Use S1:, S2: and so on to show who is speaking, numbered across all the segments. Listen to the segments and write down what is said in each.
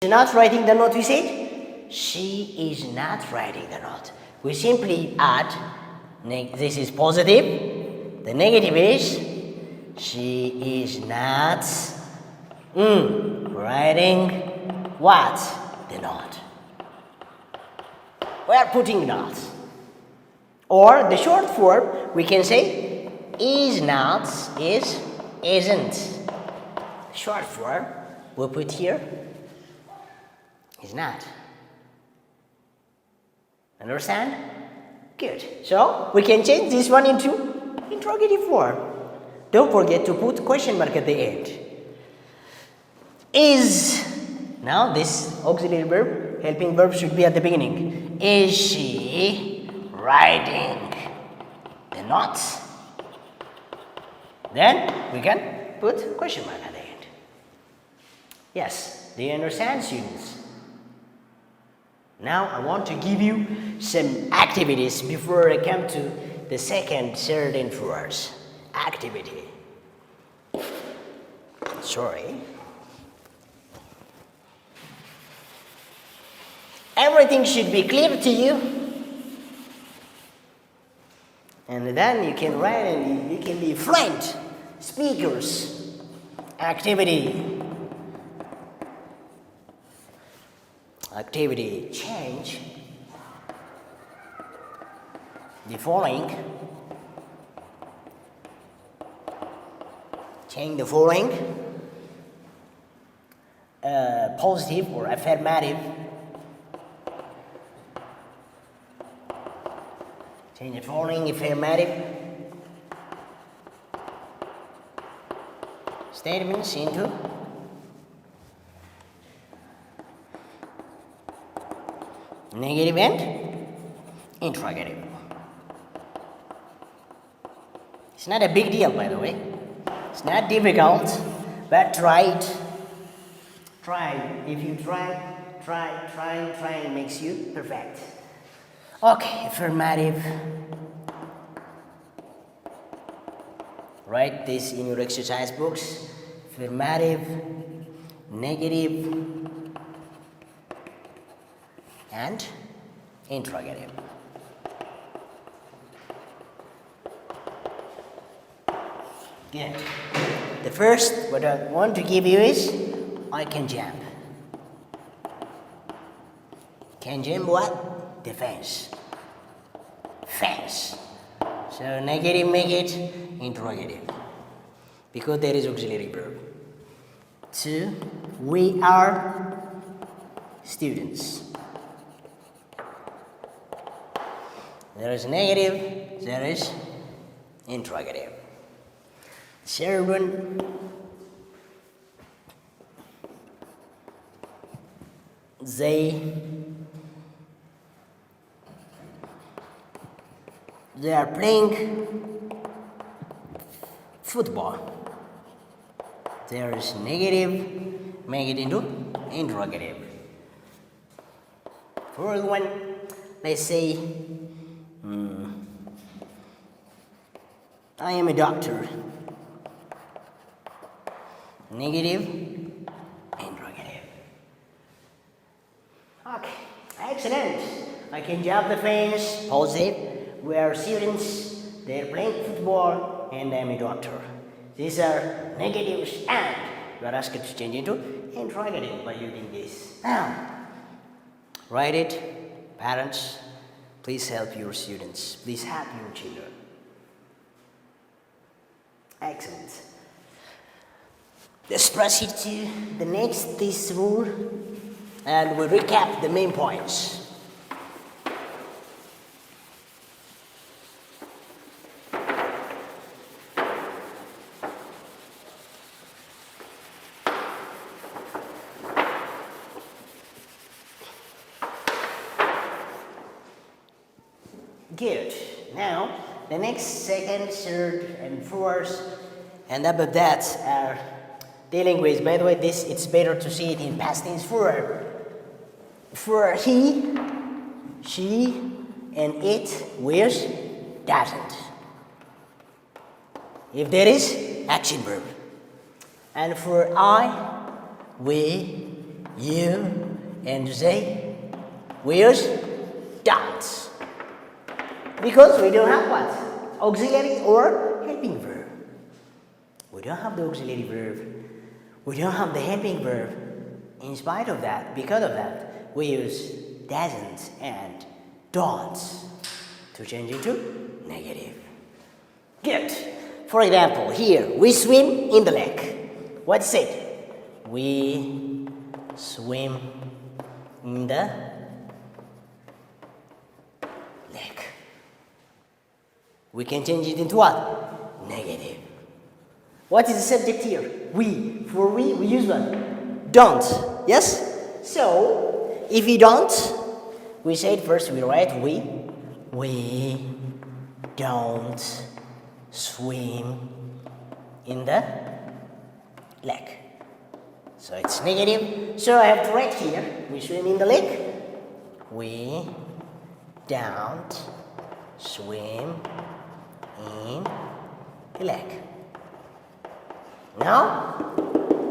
S1: is not writing the note, we said? She is not writing the note. We simply add, this is positive, the negative is, she is not writing what? The note. We are putting not. Or the short form, we can say is not, is, isn't. Short form, we'll put here, is not. Understand? Good. So, we can change this one into interrogative form. Don't forget to put question mark at the end. Is, now this auxiliary verb, helping verb should be at the beginning. Is she writing the note? Then we can put question mark at the end. Yes, do you understand, students? Now I want to give you some activities before I come to the second, third, and fourth activity. Sorry. Everything should be clear to you. And then you can write and you can be fluent speakers. Activity. Activity change the following. Change the following positive or affirmative. Change the following affirmative statements into negative and interrogative. It's not a big deal, by the way. It's not difficult, but try it. Try. If you try makes you perfect. Okay, affirmative. Write this in your exercise books. Affirmative, negative, and interrogative. Good. The first what I want to give you is I can jump. Can jump what? The fence. Fence. So negative make it interrogative because there is auxiliary verb. 2. We are students. There is negative, there is interrogative. Third one, they are playing football. There is negative, make it into interrogative. Fourth one, let's say I am a doctor. Negative, interrogative. Okay, excellent. I can jump the fence, positive. We are students, they are playing football, and I am a doctor. These are negatives, and you are asked to change into interrogative by using this. Now, write it. Parents, please help your students. Please help your children. Excellent. Let's proceed to the next this rule and we'll recap the main points. Good. Now, the next, second, third, and fourth, and above that are dealing with, by the way, this it's better to see it in past tense for he, she, and it, with, doesn't. If there is, action verb. And for I, we, you, and they, we use don't. Because we don't have what? Auxiliary or helping verb. We don't have the auxiliary verb. We don't have the helping verb. In spite of that, because of that, we use doesn't and don't to change into negative. Good. For example, here, we swim in the lake. What's it? We swim in the lake. We can change it into what? Negative. What is the subject here? We. For we use what? Don't. Yes? So, if we don't, we say it first, we write we. We don't swim in the lake. So it's negative. So I have to write here, we swim in the lake. We don't swim in the lake. Now,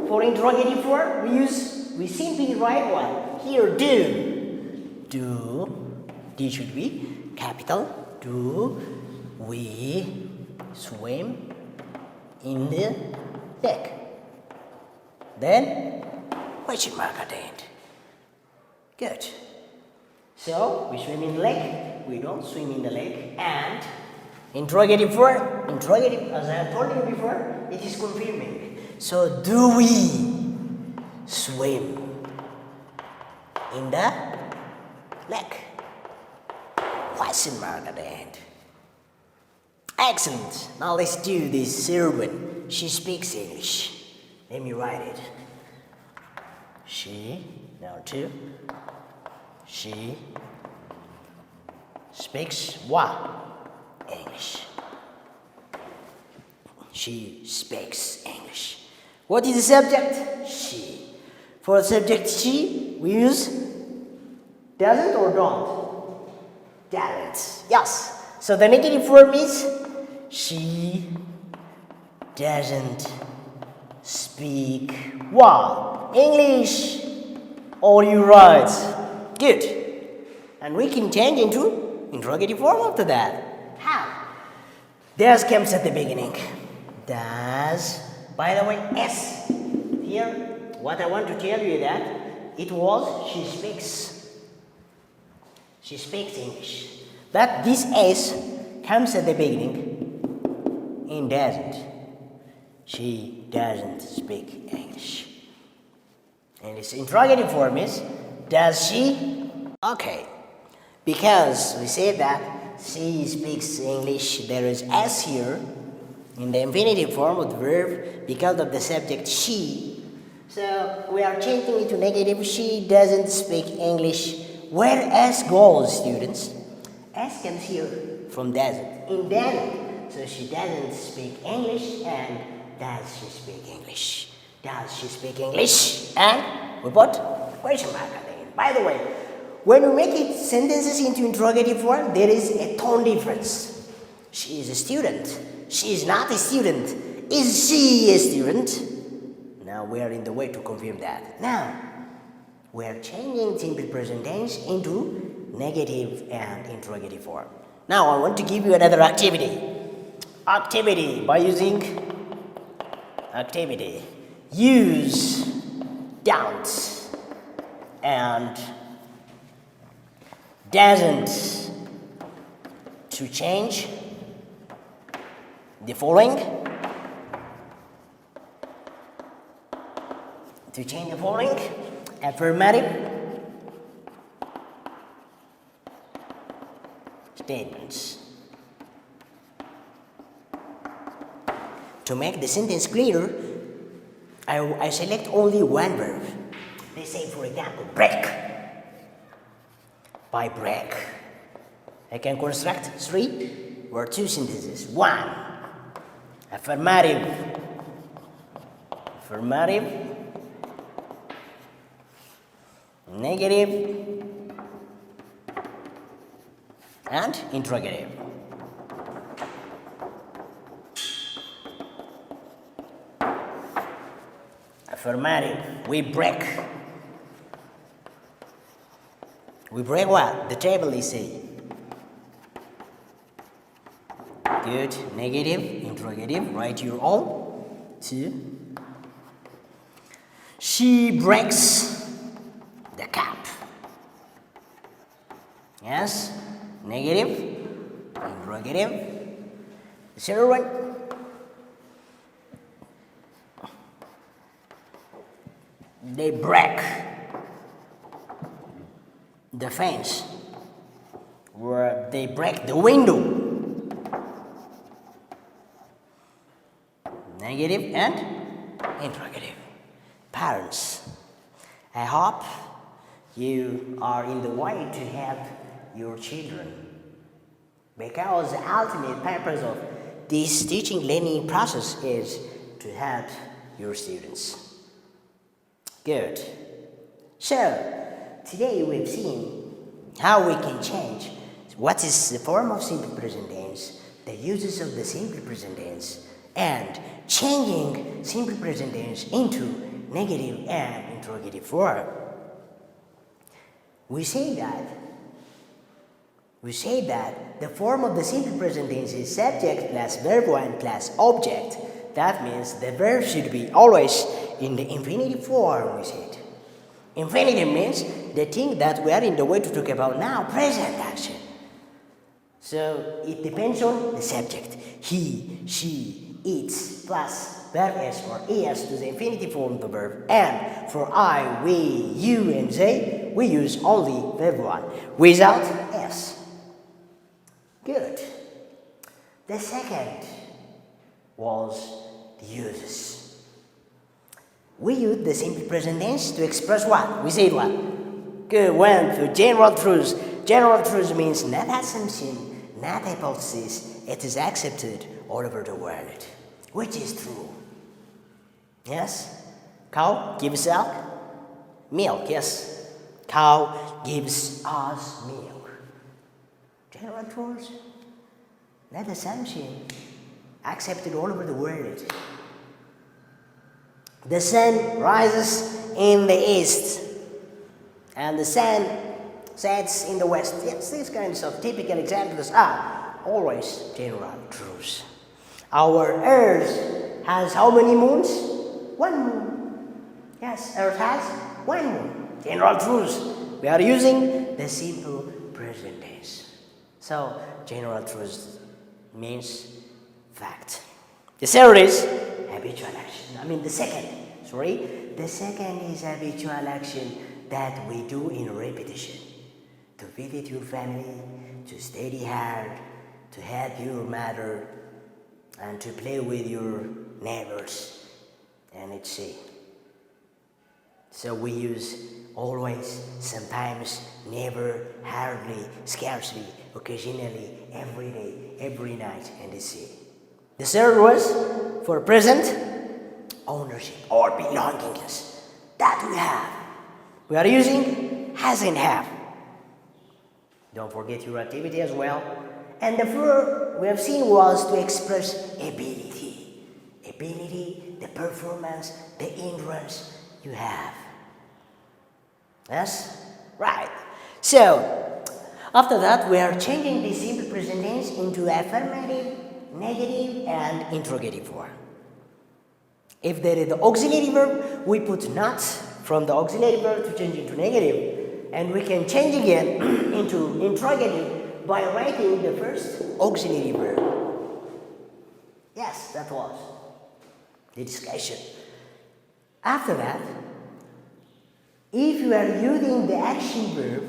S1: for interrogative form, we simply write what? Here, do. Do. D should be capital. Do we swim in the lake? Then, question mark at the end. Good. So, we swim in the lake, we don't swim in the lake, and interrogative form, interrogative, as I have told you before, it is confirming. So, do we swim in the lake? Question mark at the end. Excellent. Now let's do this third one. She speaks English. Let me write it. She, now two. She speaks what? English. She speaks English. What is the subject? She. For the subject she, we use doesn't or don't? Doesn't. Yes. So the negative form is she doesn't speak what? English. All you right. Good. And we can change into interrogative form after that. How? Does comes at the beginning. Does. By the way, S. Here, what I want to tell you is that it was she speaks. She speaks English. But this S comes at the beginning and doesn't. She doesn't speak English. And its interrogative form is, does she? Okay. Because we say that she speaks English, there is S here in the infinitive form of the verb because of the subject she. So we are changing it to negative. She doesn't speak English. Where S goes, students? S comes here from doesn't. In doesn't. So she doesn't speak English, and does she speak English? Does she speak English? And we put question mark at the end. By the way, when we make it sentences into interrogative form, there is a tone difference. She is a student. She is not a student. Is she a student? Now we are in the way to confirm that. Now, we are changing simple present tense into negative and interrogative form. Now I want to give you another activity. Activity by using activity. Use don't and doesn't to change the following. To change the following: affirmative statements. To make the sentence clearer, I select only one verb. Let's say, for example, break. By break, I can construct 3 or 2 sentences. 1, affirmative, negative, and interrogative. Affirmative, we break. We break what? The table is say. Good. Negative, interrogative. Write your own. 2. She breaks the cup. Yes. Negative, interrogative. The third one. They break the fence, where they break the window. Negative and interrogative. Parents, I hope you are in the way to help your children, because the ultimate purpose of this teaching learning process is to help your students. Good. So, today we've seen how we can change what is the form of simple present tense, the uses of the simple present tense, and changing simple present tense into negative and interrogative form. We say that the form of the simple present tense is subject plus verb 1 plus object. That means the verb should be always in the infinitive form, we said. Infinitive means the thing that we are in the way to talk about now, present action. So it depends on the subject. He, she, it, plus verb s or es to the infinitive form of the verb. And for I, we, you, and they, we use only verb 1 without s. Good. The second was the uses. We use the simple present tense to express what? We said what? Good. One, to general truths. General truths means not assumption, not hypothesis. It is accepted all over the world, which is true. Yes? Cow gives us milk. Yes. Cow gives us milk. General truths, not assumption, accepted all over the world. The sun rises in the east and the sun sets in the west. Yes, these kinds of typical examples are always general truths. Our Earth has how many moons? 1 moon. Yes, Earth has 1 moon. General truths. We are using the simple present tense. So, general truths means fact. The third is habitual action. The second is habitual action that we do in repetition. To visit your family, to study hard, to help your mother, and to play with your neighbors, and etc. So we use always, sometimes, never, hardly, scarcely, occasionally, every day, every night, and etc. The third was for present ownership or belongingness that we have. We are using has and have. Don't forget your activity as well. And the fourth we have seen was to express ability. Ability, the performance, the endurance you have. Yes? Right. So, after that we are changing the simple present tense into affirmative, negative, and interrogative form. If there is the auxiliary verb, we put not from the auxiliary verb to change into negative, and we can change again into interrogative by writing the first auxiliary verb. Yes, that was the discussion. After that, if you are using the action verb,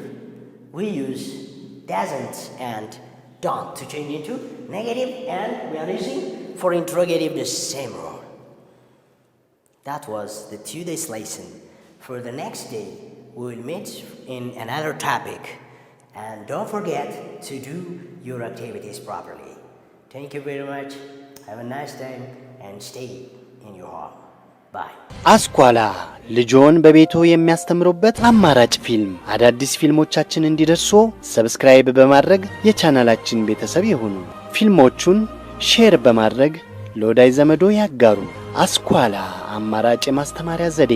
S1: we use doesn't and don't to change into negative, and we are using for interrogative the same rule. That was the 2 days lesson. For the next day, we will meet in another topic. And don't forget to do your activities properly. Thank you very much. Have a nice time and stay in your home. Bye.
S2: አስኳላ ልጆን በቤቶ የሚያስተምሩበት አማራጭ ፊልም አዳዲስ ፊልሞቻችን እንዲደርሱ ሰብስክራይብ በማድረግ የቻናላችን ቤተሰብ ይሁኑ። ፊልሞቹን ሼር በማድረግ ለወዳጅ ዘመዶ ያጋሩ። አስኳላ አማራጭ ማስተማሪያ ዘዴ